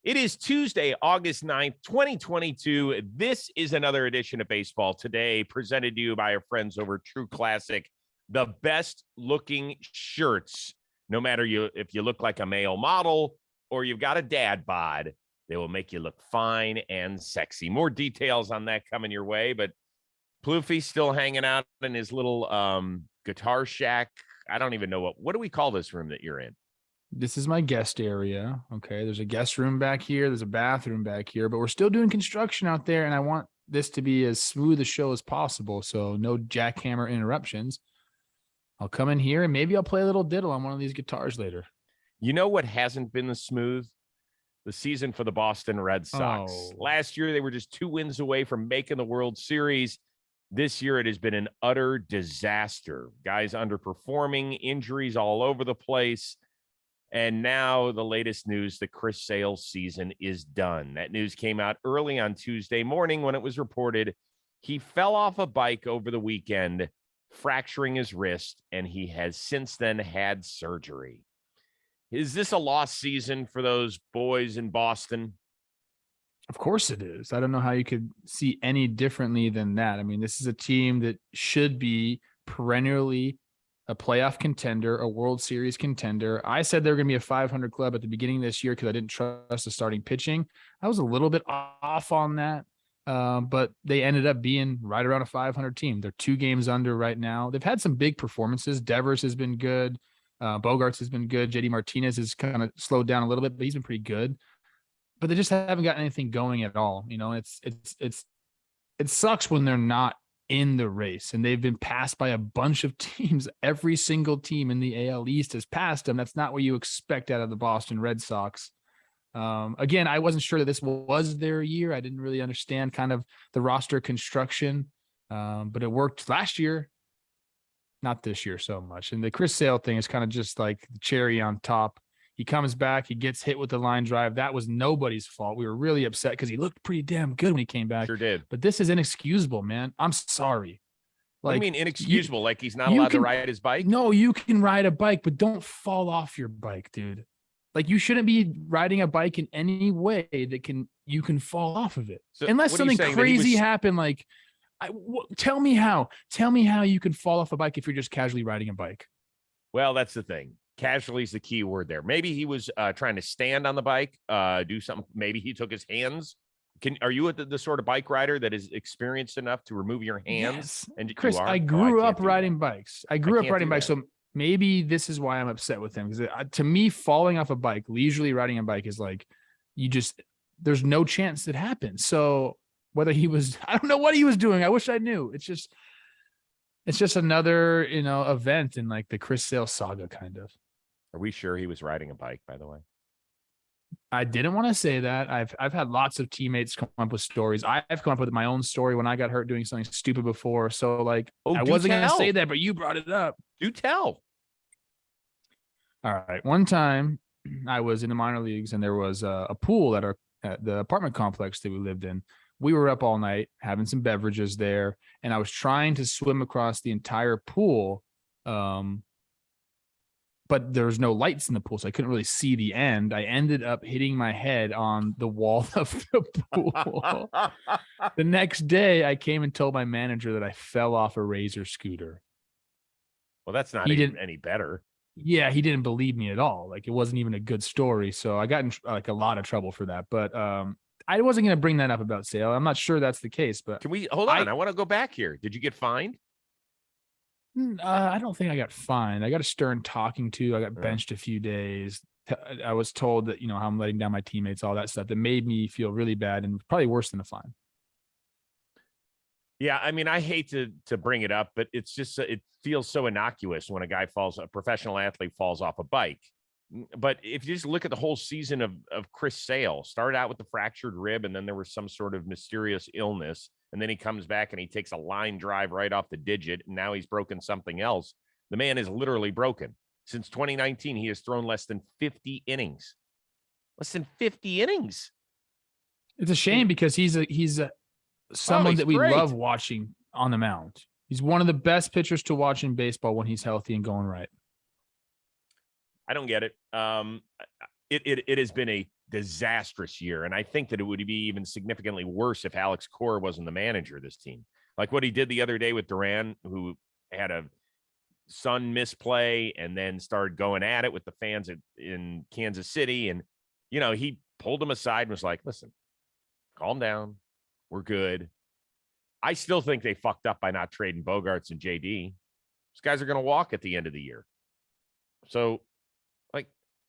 It is Tuesday, August 9th, 2022. This is another edition of Baseball Today, presented to you by our friends over True Classic. The best looking shirts, no matter if you look like a male model or you've got a dad bod, they will make you look fine and sexy. More details on that coming your way, but Plouffe's still hanging out in his little guitar shack. I don't even know what do we call this room that you're in? This is my guest area. Okay. There's a guest room back here. There's a bathroom back here, but we're still doing construction out there. And I want this to be as smooth a show as possible. So no jackhammer interruptions. I'll come in here and maybe I'll play a little diddle on one of these guitars later. You know what hasn't been the smooth? The season for the Boston Red Sox. Last year, they were just 2 wins away from making the World Series. This year, it has been an utter disaster. Guys underperforming, injuries all over the place. And now the latest news, the Chris Sale's season is done. That news came out early on Tuesday morning when it was reported he fell off a bike over the weekend, fracturing his wrist, and he has since then had surgery. Is this a lost season for those boys in Boston? Of course it is. I don't know how you could see any differently than that. I mean, this is a team that should be perennially a playoff contender, a World Series contender. I said they were going to be a 500 club at the beginning of this year because I didn't trust the starting pitching. I was a little bit off on that, but they ended up being right around a 500 team. They're 2 games under right now. They've had some big performances. Devers has been good. Bogarts has been good. JD Martinez has kind of slowed down a little bit, but he's been pretty good. But they just haven't got anything going at all. You know, it sucks when they're not in the race, and they've been passed by a bunch of teams. Every single team in the AL East has passed them. That's not what you expect out of the Boston Red Sox. Again, I wasn't sure that this was their year. I didn't really understand kind of the roster construction, but it worked last year. Not this year so much. And the Chris Sale thing is kind of just like the cherry on top. He comes back, he gets hit with the line drive. That was nobody's fault. We were really upset because he looked pretty damn good when he came back. Sure did. But this is inexcusable, man. I'm sorry. What do you mean inexcusable? Like he's not allowed to ride his bike? No, you can ride a bike, but don't fall off your bike, dude. Like you shouldn't be riding a bike in any way that you can fall off of it. So unless something crazy happened, like tell me how you can fall off a bike if you're just casually riding a bike. Well, that's the thing. Casually is the key word there. Maybe he was trying to stand on the bike, do something. Maybe he took his hands. Are you the sort of bike rider that is experienced enough to remove your hands? Yes. And Chris, I grew up riding bikes. So maybe this is why I'm upset with him. Because to me, falling off a bike, leisurely riding a bike is like, there's no chance that happens. So whether I don't know what he was doing. I wish I knew. It's just another, event in like the Chris Sale saga kind of. Are we sure he was riding a bike, by the way? I didn't want to say that. I've had lots of teammates come up with stories. I've come up with my own story when I got hurt doing something stupid before. So like, I wasn't going to say that, but you brought it up. Do tell. All right. One time I was in the minor leagues and there was a pool at the apartment complex that we lived in. We were up all night having some beverages there, and I was trying to swim across the entire pool. But there was no lights in the pool, so I couldn't really see the end. I ended up hitting my head on the wall of the pool. The next day, I came and told my manager that I fell off a Razor scooter. Well, that's not any better. Yeah, he didn't believe me at all. Like, it wasn't even a good story. So I got in like a lot of trouble for that. But I wasn't going to bring that up about Sale. I'm not sure that's the case. But can we hold on? I want to go back here. Did you get fined? I don't think I got fined. I got a stern talking to. I got benched a few days. I was told that, how I'm letting down my teammates, all that stuff that made me feel really bad and probably worse than a fine. Yeah. I mean, I hate to bring it up, but it's just, it feels so innocuous when a professional athlete falls off a bike. But if you just look at the whole season of Chris Sale, started out with the fractured rib, and then there was some sort of mysterious illness. And then he comes back and he takes a line drive right off the digit. And now he's broken something else. The man is literally broken. Since 2019, he has thrown less than 50 innings. Less than 50 innings. It's a shame because he's someone that we love watching on the mound. He's one of the best pitchers to watch in baseball when he's healthy and going right. I don't get it. it has been a disastrous year. And I think that it would be even significantly worse if Alex Cora wasn't the manager of this team. Like what he did the other day with Duran, who had a son misplay and then started going at it with the fans in Kansas City. And, he pulled him aside and was like, listen, calm down. We're good. I still think they fucked up by not trading Bogarts and JD. These guys are going to walk at the end of the year. So,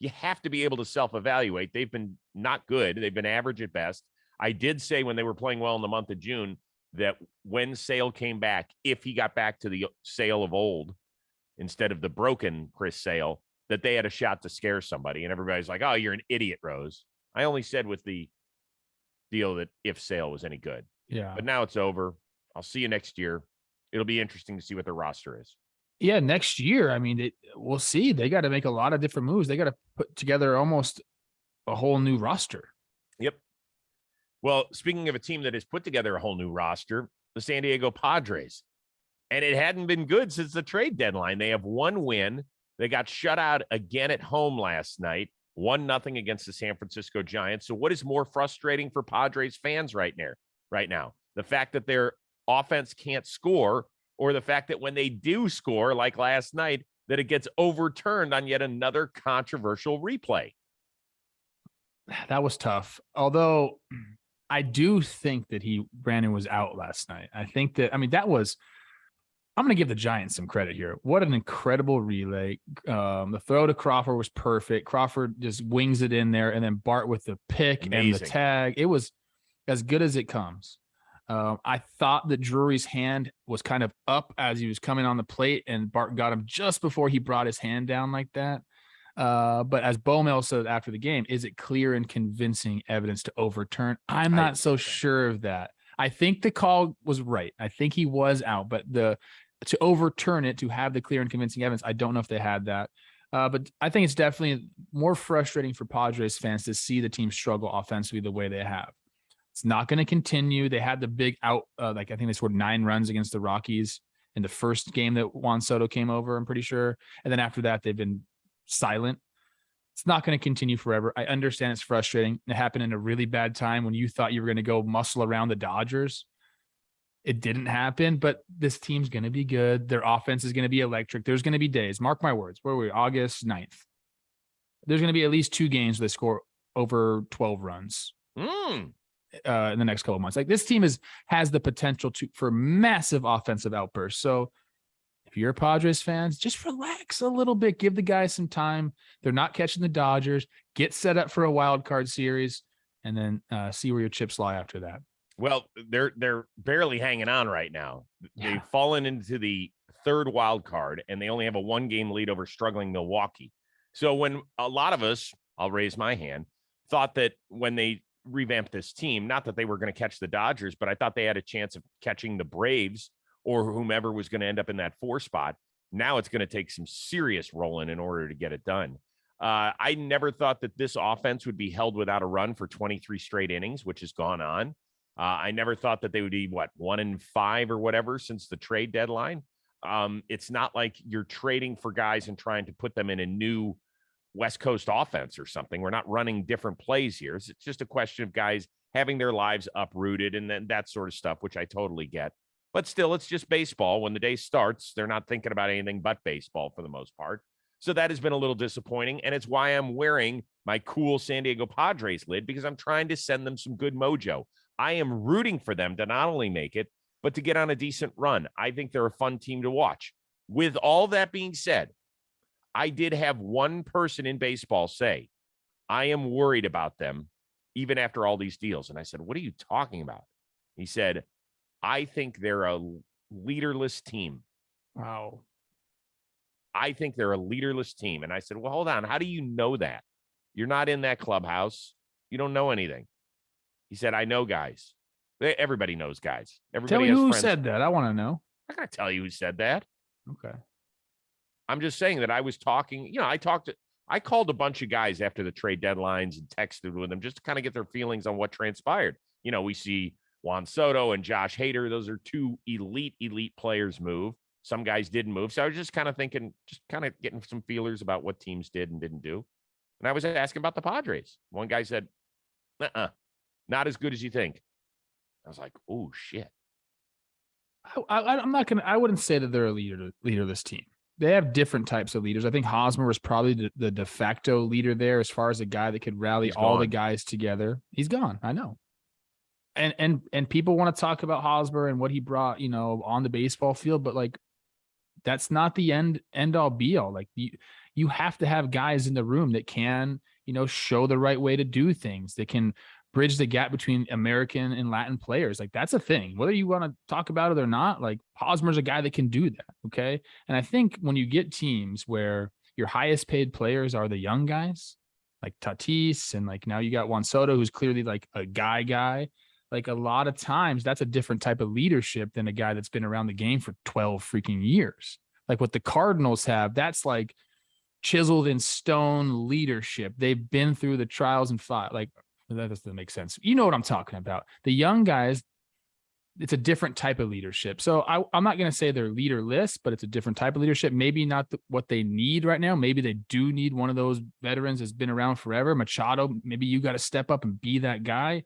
you have to be able to self-evaluate. They've been not good. They've been average at best. I did say when they were playing well in the month of June that when Sale came back, if he got back to the Sale of old instead of the broken Chris Sale, that they had a shot to scare somebody. And everybody's like, oh, you're an idiot, Rose. I only said with the deal that if Sale was any good. Yeah. But now it's over. I'll see you next year. It'll be interesting to see what their roster is. Yeah, next year, I mean, we'll see. They got to make a lot of different moves. They got to put together almost a whole new roster. Yep. Well, speaking of a team that has put together a whole new roster, the San Diego Padres. And it hadn't been good since the trade deadline. They have one win. They got shut out again at home last night, 1-0 against the San Francisco Giants. So what is more frustrating for Padres fans right now? The fact that their offense can't score, or the fact that when they do score, like last night, that it gets overturned on yet another controversial replay. That was tough. Although I do think that Brandon was out last night. I think that, I'm going to give the Giants some credit here. What an incredible relay. The throw to Crawford was perfect. Crawford just wings it in there, and then Bart with the pick and the tag. It was as good as it comes. I thought that Drury's hand was kind of up as he was coming on the plate, and Bart got him just before he brought his hand down like that. But as Bowmel said after the game, is it clear and convincing evidence to overturn? I'm not so sure of that. I think the call was right. I think he was out, but to overturn it, to have the clear and convincing evidence, I don't know if they had that. But I think it's definitely more frustrating for Padres fans to see the team struggle offensively the way they have. It's not going to continue. They had the big out, I think they scored 9 runs against the Rockies in the first game that Juan Soto came over, I'm pretty sure. And then after that, they've been silent. It's not going to continue forever. I understand it's frustrating. It happened in a really bad time when you thought you were going to go muscle around the Dodgers. It didn't happen, but this team's going to be good. Their offense is going to be electric. There's going to be days, mark my words, where we're August 9th. There's going to be at least 2 games where they score over 12 runs. In the next couple of months. Like, this team has the potential for massive offensive outbursts. So if you're a Padres fans, just relax a little bit. Give the guys some time. They're not catching the Dodgers. Get set up for a wild card series, and then see where your chips lie after that. Well, they're barely hanging on right now. Yeah. They've fallen into the 3rd wild card, and they only have a 1-game lead over struggling Milwaukee. So when a lot of us, I'll raise my hand, thought that when they revamped this team, not that they were going to catch the Dodgers, but I thought they had a chance of catching the Braves or whomever was going to end up in that 4 spot. Now it's going to take some serious rolling in order to get it done. I never thought that this offense would be held without a run for 23 straight innings, which has gone on. I never thought that they would be 1-5 or whatever since the trade deadline. It's not like you're trading for guys and trying to put them in a new West Coast offense or something. We're not running different plays here. It's just a question of guys having their lives uprooted and then that sort of stuff, which I totally get. But still, it's just baseball. When the day starts, they're not thinking about anything but baseball for the most part. So that has been a little disappointing. And it's why I'm wearing my cool San Diego Padres lid, because I'm trying to send them some good mojo. I am rooting for them to not only make it, but to get on a decent run. I think they're a fun team to watch. With all that being said, I did have one person in baseball say, I am worried about them even after all these deals. And I said, what are you talking about? He said, I think they're a leaderless team. Wow. I think they're a leaderless team. And I said, well, hold on. How do you know that? You're not in that clubhouse. You don't know anything. He said, I know guys. Everybody knows guys. Everybody Tell me has who friends. said that. I want to know. I'm not going to tell you who said that. Okay. I'm just saying that I was talking, I called a bunch of guys after the trade deadlines and texted with them just to kind of get their feelings on what transpired. We see Juan Soto and Josh Hader. Those are 2 elite players move. Some guys didn't move. So I was just kind of thinking, just kind of getting some feelers about what teams did and didn't do. And I was asking about the Padres. One guy said, not as good as you think. I was like, oh, shit. I wouldn't say that they're a leader of this team. They have different types of leaders. I think Hosmer was probably the de facto leader there as far as a guy that could rally all the guys together. He's gone. I know. And people want to talk about Hosmer and what he brought, on the baseball field, but like, that's not the end all be all. Like you have to have guys in the room that can, show the right way to do things, that can bridge the gap between American and Latin players. Like that's a thing, whether you want to talk about it or not. Like Hosmer's a guy that can do that. Okay. And I think when you get teams where your highest paid players are the young guys, like Tatis, and like now you got Juan Soto, who's clearly like a guy, like a lot of times that's a different type of leadership than a guy that's been around the game for 12 freaking years. Like what the Cardinals have, that's like chiseled in stone leadership. They've been through the trials and fire. Like that doesn't make sense. You know what I'm talking about. The young guys, it's a different type of leadership. So I'm not going to say they're leaderless, but it's a different type of leadership. Maybe not what they need right now. Maybe they do need one of those veterans that's been around forever. Machado, maybe you got to step up and be that guy.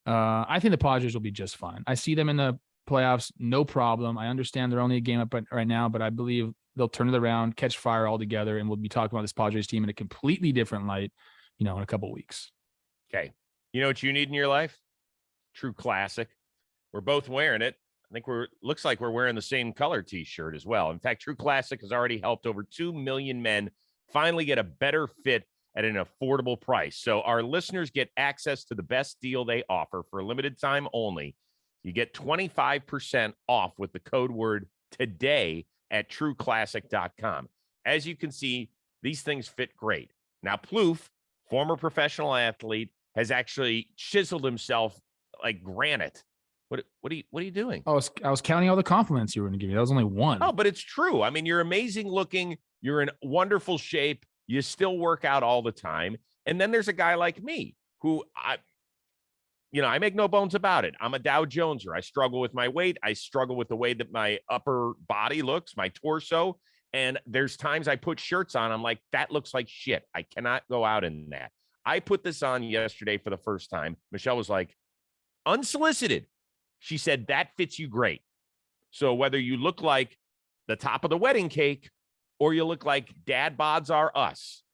I think the Padres will be just fine. I see them in the playoffs, no problem. I understand they're only a game up right now, but I believe they'll turn it around, catch fire altogether, and we'll be talking about this Padres team in a completely different light, in a couple of weeks. Okay. You know what you need in your life? True Classic. We're both wearing it. I think looks like we're wearing the same color t-shirt as well. In fact, True Classic has already helped over 2 million men finally get a better fit at an affordable price. So our listeners get access to the best deal they offer for a limited time only. You get 25% off with the code word today at trueclassic.com. As you can see, these things fit great. Now, Plouffe, former professional athlete, has actually chiseled himself like granite. What are you doing? I was counting all the compliments you were going to give me. That was only one. Oh, but it's true. I mean, you're amazing looking. You're in wonderful shape. You still work out all the time. And then there's a guy like me who I make no bones about it. I'm a Dow Joneser. I struggle with my weight. I struggle with the way that my upper body looks, my torso. And there's times I put shirts on. I'm like, that looks like shit. I cannot go out in that. I put this on yesterday for the first time. Michelle was like, unsolicited. She said, that fits you great. So whether you look like the top of the wedding cake or you look like dad bods are us,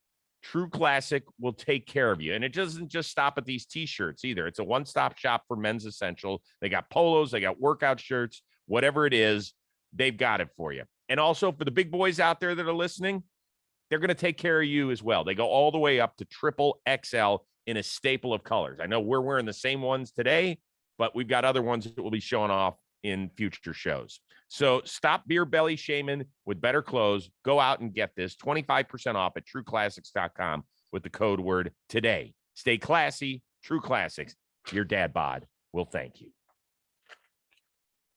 True Classic will take care of you. And it doesn't just stop at these t-shirts either. It's a one-stop shop for men's essential. They got polos, they got workout shirts, whatever it is, they've got it for you. And also for the big boys out there that are listening, they're going to take care of you as well. They go all the way up to triple XL in a staple of colors. I know we're wearing the same ones today, but we've got other ones that we'll be showing off in future shows. So stop beer belly shaming with better clothes. Go out and get this 25% off at trueclassics.com with the code word today. Stay classy. True Classics. Your dad bod will thank you.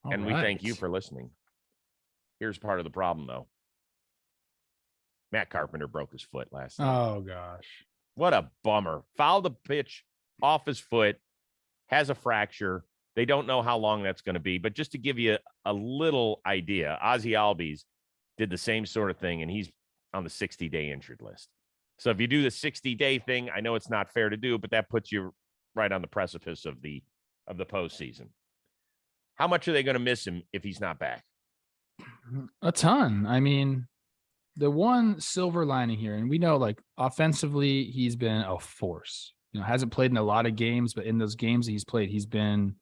We thank you for listening. Here's part of the problem, though. Matt Carpenter broke his foot last night. Oh, gosh. What a bummer. Fouled the pitch off his foot, has a fracture. They don't know how long that's going to be. But just to give you a little idea, Ozzy Albies did the same sort of thing, and he's on the 60-day injured list. So if you do the 60-day thing, I know it's not fair to do, but that puts you right on the precipice of the postseason. How much are they going to miss him if he's not back? A ton. I mean, the one silver lining here, and we know like offensively, he's been a force. Hasn't played in a lot of games, but in those games that he's played, he's been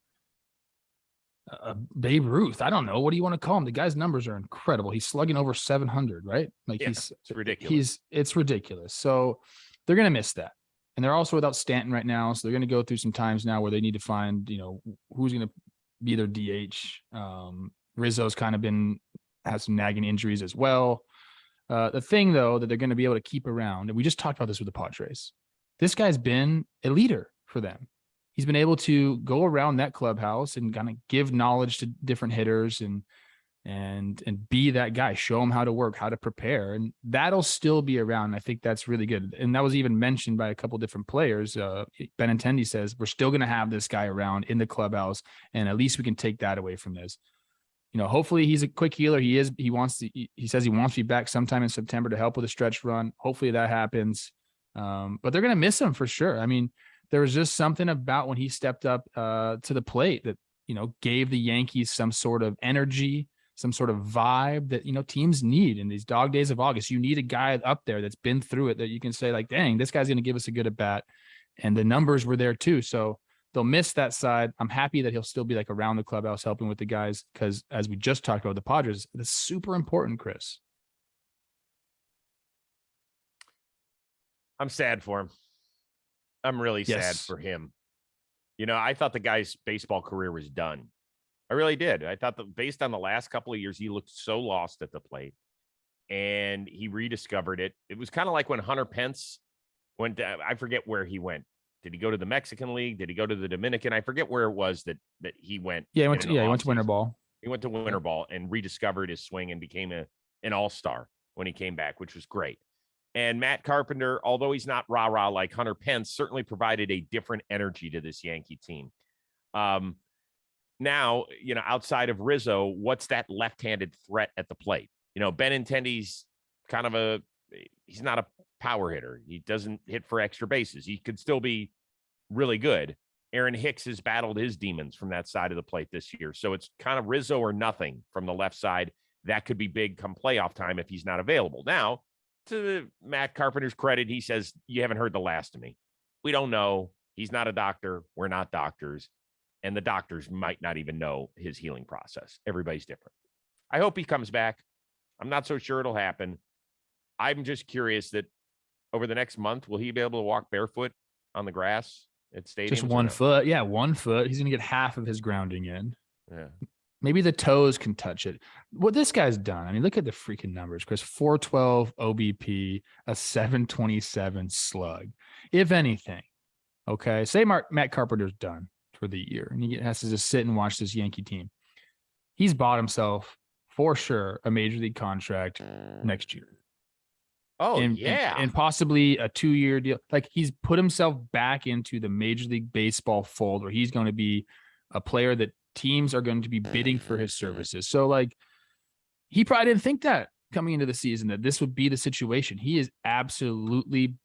a Babe Ruth. I don't know. What do you want to call him? The guy's numbers are incredible. He's slugging over 700, right? Like it's ridiculous. It's ridiculous. So they're going to miss that. And they're also without Stanton right now. So they're going to go through some times now where they need to find, who's going to be their DH. Rizzo's kind of has some nagging injuries as well. The thing, though, that they're going to be able to keep around, and we just talked about this with the Padres, this guy's been a leader for them. He's been able to go around that clubhouse and kind of give knowledge to different hitters and be that guy, show them how to work, how to prepare. And that'll still be around. I think that's really good. And that was even mentioned by a couple of different players. Benintendi says, we're still going to have this guy around in the clubhouse. And at least we can take that away from this. Hopefully he's a quick healer. He says he wants to be back sometime in September to help with a stretch run. Hopefully that happens. But they're going to miss him for sure. I mean, there was just something about when he stepped up to the plate that, gave the Yankees some sort of energy, some sort of vibe that, teams need in these dog days of August. You need a guy up there that's been through it that you can say like, dang, this guy's going to give us a good at bat. And the numbers were there too. So they'll miss that side. I'm happy that he'll still be like around the clubhouse helping with the guys because as we just talked about the Padres, it's super important, Chris. I'm sad for him. I'm really sad for him. I thought the guy's baseball career was done. I really did. I thought that based on the last couple of years, he looked so lost at the plate and he rediscovered it. It was kind of like when Hunter Pence went to, I forget where he went. Did he go to the Mexican League? Did he go to the Dominican? I forget where it was that he went. Yeah, he went to Winter Ball. He went to Winter Ball and rediscovered his swing and became an all-star when he came back, which was great. And Matt Carpenter, although he's not rah-rah like Hunter Pence, certainly provided a different energy to this Yankee team. Now, outside of Rizzo, what's that left-handed threat at the plate? Benintendi's kind of he's not a power hitter. He doesn't hit for extra bases. He could still be really good. Aaron Hicks has battled his demons from that side of the plate this year. So it's kind of Rizzo or nothing from the left side. That could be big come playoff time if he's not available. Now, to Matt Carpenter's credit, he says, you haven't heard the last of me. We don't know. He's not a doctor. We're not doctors. And the doctors might not even know his healing process. Everybody's different. I hope he comes back. I'm not so sure it'll happen. I'm just curious that over the next month, will he be able to walk barefoot on the grass at stadiums? Just 1 foot. Yeah, 1 foot. He's going to get half of his grounding in. Yeah. Maybe the toes can touch it. What this guy's done, I mean, look at the freaking numbers, Chris. 412 OBP, a 727 slug. If anything, okay, say Matt Carpenter's done for the year and he has to just sit and watch this Yankee team. He's bought himself, for sure, a major league contract next year. Oh, yeah. And possibly a 2-year deal. Like he's put himself back into the Major League Baseball fold where he's going to be a player that teams are going to be bidding for his services. So like he probably didn't think that coming into the season that this would be the situation. He has absolutely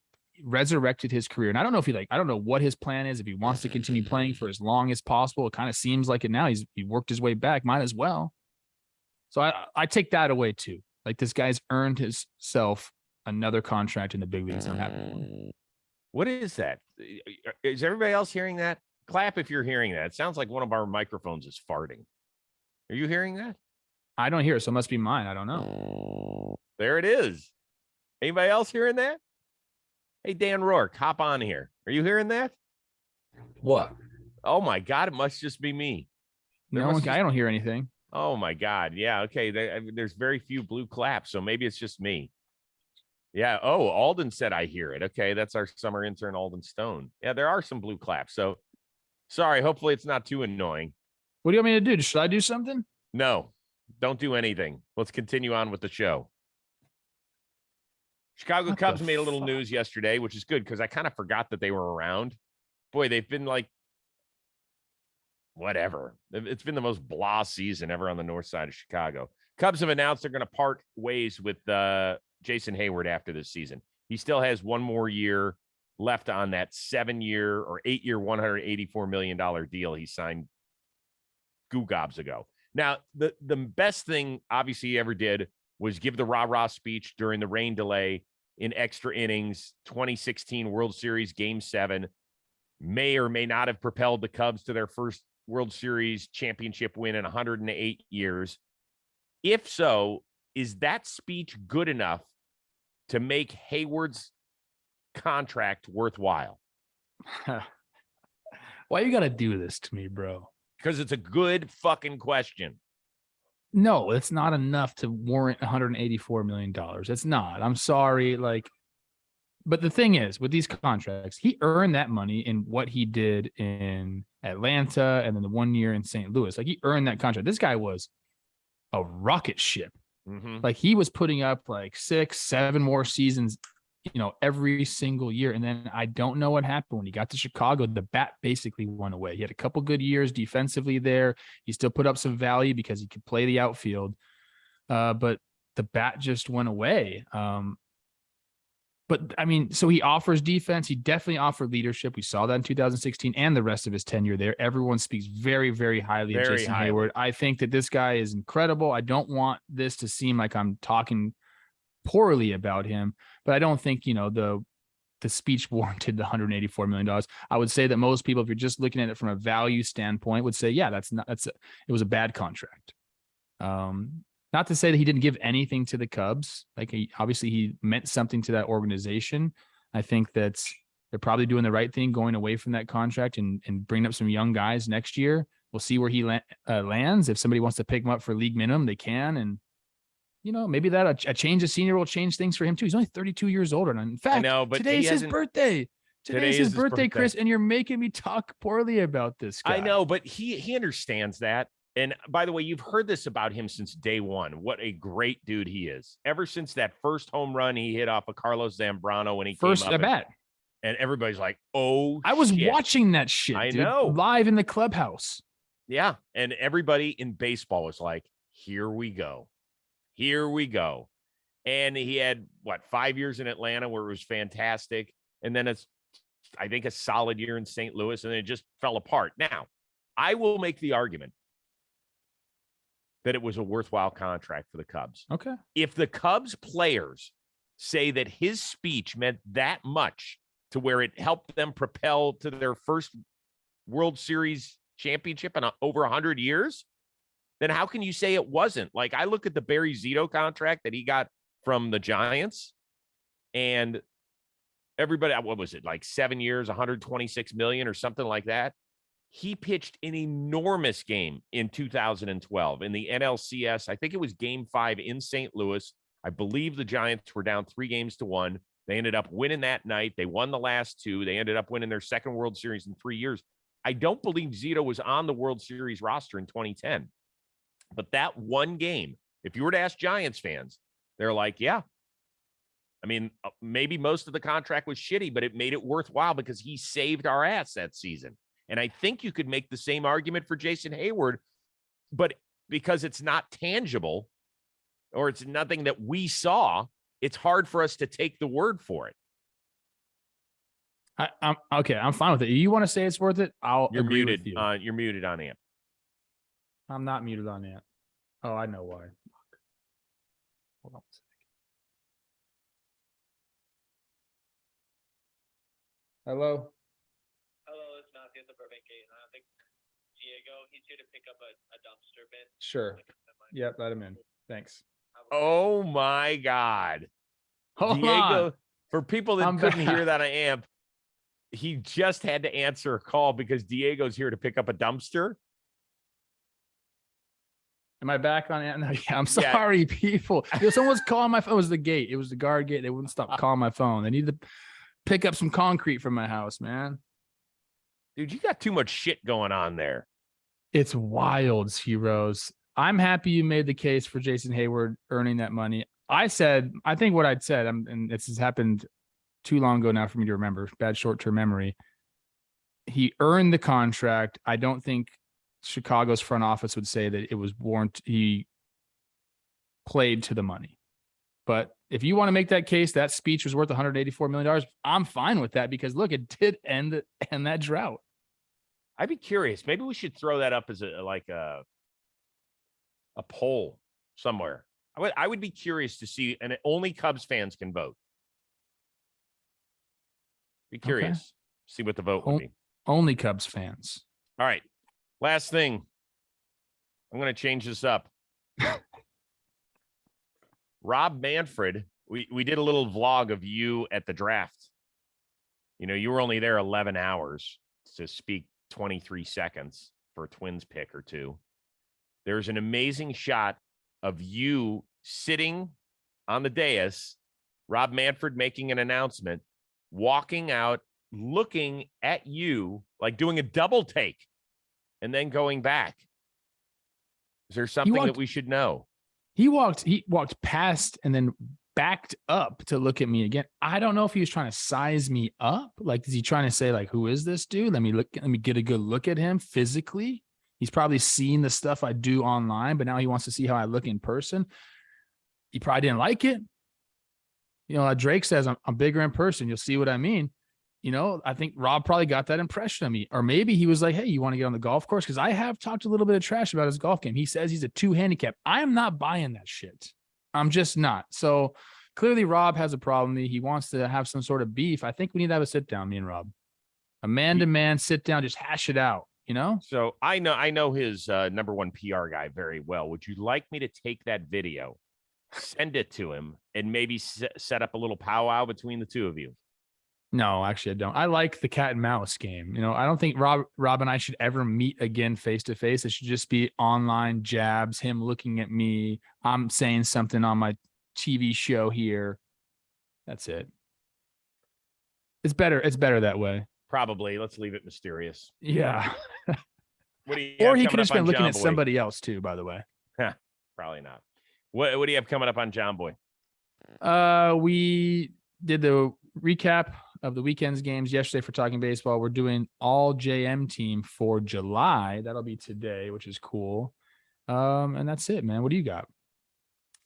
resurrected his career. And I don't know if I don't know what his plan is. If he wants to continue playing for as long as possible, it kind of seems like it now. He worked his way back. Might as well. So I take that away too. Like this guy's earned himself another contract in the big leagues. I'm happy. What is that? Is everybody else hearing that? Clap if you're hearing that. It sounds like one of our microphones is farting. Are you hearing that? I don't hear it, so it must be mine. I don't know. There it is. Anybody else hearing that? Hey, Dan Rourke, hop on here. Are you hearing that? What? Oh, my God. It must just be me. I don't hear anything. Oh, my God. Yeah, okay. There's very few blue claps, so maybe it's just me. Yeah. Oh, Alden said I hear it. Okay, that's our summer intern, Alden Stone. Yeah, there are some blue claps. So, sorry. Hopefully, it's not too annoying. What do you want me to do? Should I do something? No, don't do anything. Let's continue on with the show. Chicago Cubs made a little news yesterday, which is good because I kind of forgot that they were around. Boy, they've been like, whatever. It's been the most blah season ever on the north side of Chicago. Cubs have announced they're going to part ways with Jason Heyward after this season. He still has one more year left on that 7-year or 8-year, $184 million deal he signed goo gobs ago. Now, the best thing obviously he ever did was give the rah-rah speech during the rain delay in extra innings. 2016 World Series Game 7 may or may not have propelled the Cubs to their first World Series championship win in 108 years. If so, is that speech good enough to make Heyward's contract worthwhile? Why you got to do this to me, bro? Because it's a good fucking question. No, it's not enough to warrant $184 million. It's not. I'm sorry. But the thing is, with these contracts, he earned that money in what he did in Atlanta and then the 1 year in St. Louis. Like he earned that contract. This guy was a rocket ship. Mm-hmm. Like he was putting up like 6-7 more seasons, every single year. And then I don't know what happened when he got to Chicago. The bat basically went away. He had a couple good years defensively there. He still put up some value because he could play the outfield. But the bat just went away. But I mean, so he offers defense. He definitely offered leadership. We saw that in 2016 and the rest of his tenure there. Everyone speaks very, very highly of Jason Heyward. I think that this guy is incredible. I don't want this to seem like I'm talking poorly about him, but I don't think, the speech warranted the $184 million. I would say that most people, if you're just looking at it from a value standpoint, would say, yeah, it was a bad contract. Not to say that he didn't give anything to the Cubs. Like he meant something to that organization. I think that they're probably doing the right thing going away from that contract and bringing up some young guys next year. We'll see where he lands. If somebody wants to pick him up for league minimum, they can. And, maybe that a change of senior will change things for him too. He's only 32 years older. And in fact, today's his birthday. Today's his birthday, Chris, and you're making me talk poorly about this guy. I know, but he understands that. And by the way, you've heard this about him since day one. What a great dude he is. Ever since that first home run he hit off of Carlos Zambrano when he first came up. First at bat. And everybody's like, oh, I was watching that shit. I know. Live in the clubhouse. Yeah. And everybody in baseball was like, here we go. Here we go. And he had, 5 years in Atlanta where it was fantastic. And then I think a solid year in St. Louis, and then it just fell apart. Now, I will make the argument that it was a worthwhile contract for the Cubs. Okay. If the Cubs players say that his speech meant that much to where it helped them propel to their first World Series championship in over 100 years, then how can you say it wasn't? Like, I look at the Barry Zito contract that he got from the Giants, and everybody, what was it, like 7 years, 126 million or something like that? He pitched an enormous game in 2012 in the NLCS. I think it was Game 5 in St. Louis. I believe the Giants were down 3-1. They ended up winning that night. They won the last two. They ended up winning their second World Series in 3 years. I don't believe Zito was on the World Series roster in 2010. But that one game, if you were to ask Giants fans, they're like, yeah. I mean, maybe most of the contract was shitty, but it made it worthwhile because he saved our ass that season. And I think you could make the same argument for Jason Heyward, but because it's not tangible or it's nothing that we saw, it's hard for us to take the word for it. I'm okay. I'm fine with it. You want to say it's worth it? You're agree muted. with you. You're muted on amp. I'm not muted on amp. Oh, I know why. Hold on a second. Hello. Hello, it's Matthew at the Burbank Gate. I think Diego, he's here to pick up a dumpster bin. Sure. Yep, let him in. Thanks. Oh my God. Hold Diego, on. for people that couldn't hear that on amp, he just had to answer a call because Diego's here to pick up a dumpster. Am I back on it? No, yeah, I'm sorry, people. Someone was calling my phone. It was the gate. It was the guard gate. They wouldn't stop calling my phone. They needed to pick up some concrete from my house, man. Dude, you got too much shit going on there. It's wild, Heroes. I'm happy you made the case for Jason Heyward earning that money. I think what I'd said, and this has happened too long ago now for me to remember, bad short-term memory. He earned the contract. I don't think Chicago's front office would say that it was warranted. He played to the money. But if you want to make that case, that speech was worth $184 million. I'm fine with that because look, it did end that drought. I'd be curious. Maybe we should throw that up as a poll somewhere. I would be curious to see, and only Cubs fans can vote. Be curious. Okay. See what the vote would be. Only Cubs fans. All right. Last thing. I'm going to change this up. Rob Manfred, we did a little vlog of you at the draft. You know, you were only there 11 hours to speak 23 seconds for a Twins pick or two. There's an amazing shot of you sitting on the dais, Rob Manfred making an announcement, walking out, looking at you, like doing a double take, and then going back. Is there something that we should know? He walked past and then backed up to look at me again. I don't know if he was trying to size me up. Like, is he trying to say, like, who is this dude? Let me get a good look at him physically. He's probably seen the stuff I do online, but now he wants to see how I look in person. He probably didn't like it. Drake says I'm bigger in person. You'll see what I mean. I think Rob probably got that impression of me. Or maybe he was like, hey, you want to get on the golf course? Because I have talked a little bit of trash about his golf game. He says he's a 2 handicap. I am not buying that shit. I'm just not. So clearly Rob has a problem. He wants to have some sort of beef. I think we need to have a sit down, me and Rob. A man-to-man sit down, just hash it out, So I know his number one PR guy very well. Would you like me to take that video, send it to him, and maybe set up a little powwow between the two of you? No, actually, I don't. I like the cat and mouse game. I don't think Rob and I should ever meet again face to face. It should just be online jabs, him looking at me. I'm saying something on my TV show here. That's it. It's better. It's better that way. Probably. Let's leave it mysterious. Yeah. Or he could have been looking at somebody else too, by the way. Probably not. What do you have coming up on John Boy? We did the recap of the weekend's games yesterday for Talking Baseball. We're doing all JM team for July. That'll be today, which is cool. And that's it, man. What do you got?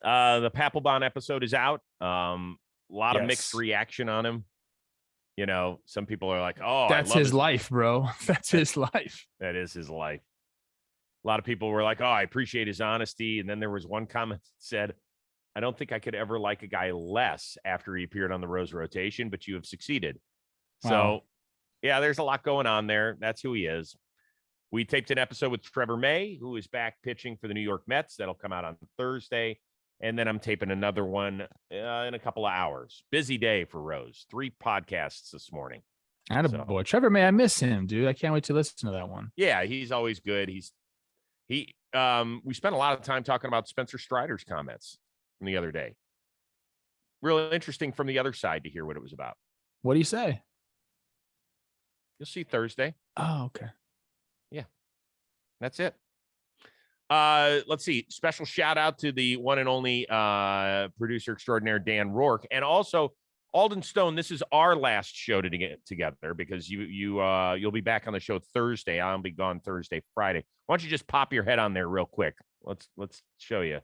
The Papelbon episode is out. A lot of mixed reaction on him. Some people are like, oh, that's his life, bro. That's his life. That is his life. A lot of people were like, oh, I appreciate his honesty. And then there was one comment that said, I don't think I could ever like a guy less after he appeared on the Rose rotation, but you have succeeded. Wow. So, yeah, there's a lot going on there. That's who he is. We taped an episode with Trevor May, who is back pitching for the New York Mets. That'll come out on Thursday. And then I'm taping another one in a couple of hours. Busy day for Rose. 3 podcasts this morning. Boy, Trevor May, I miss him, dude. I can't wait to listen to that one. Yeah, he's always good. We spent a lot of time talking about Spencer Strider's comments from the other day. Real interesting from the other side to hear what it was about. What do you say? You'll see Thursday. Oh, okay. Yeah, that's it. Let's see. Special shout out to the one and only producer extraordinaire Dan Rourke, and also Alden Stone. This is our last show to get together because you'll be back on the show Thursday. I'll be gone Thursday, Friday. Why don't you just pop your head on there real quick? Let's show you.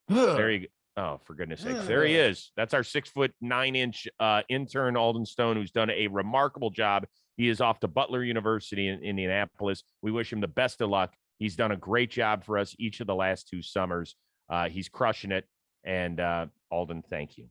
There you go. Oh, for goodness sakes. There he is. That's our 6'9" intern, Alden Stone, who's done a remarkable job. He is off to Butler University in Indianapolis. We wish him the best of luck. He's done a great job for us each of the last 2 summers. He's crushing it. And Alden, thank you.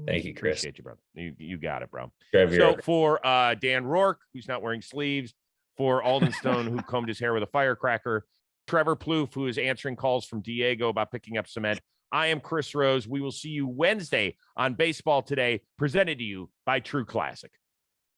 Thank you, Chris. Appreciate you, brother. You got it, bro. So for Dan Rourke, who's not wearing sleeves, for Alden Stone, who combed his hair with a firecracker, Trevor Plouffe, who is answering calls from Diego about picking up cement, I am Chris Rose. We will see you Wednesday on Baseball Today, presented to you by True Classic.